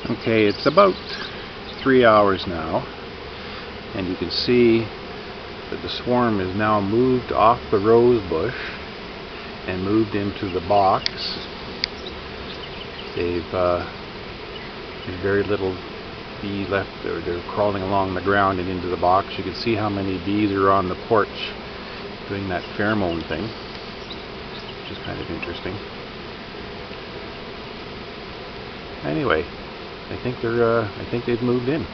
Okay, it's about 3 hours now, and you can see that the swarm is now moved off the rose bush and moved into the box. There's very little bee left. They're crawling along the ground and into the box. You can see how many bees are on the porch doing that pheromone thing, which is kind of interesting. Anyway, I think they've moved in.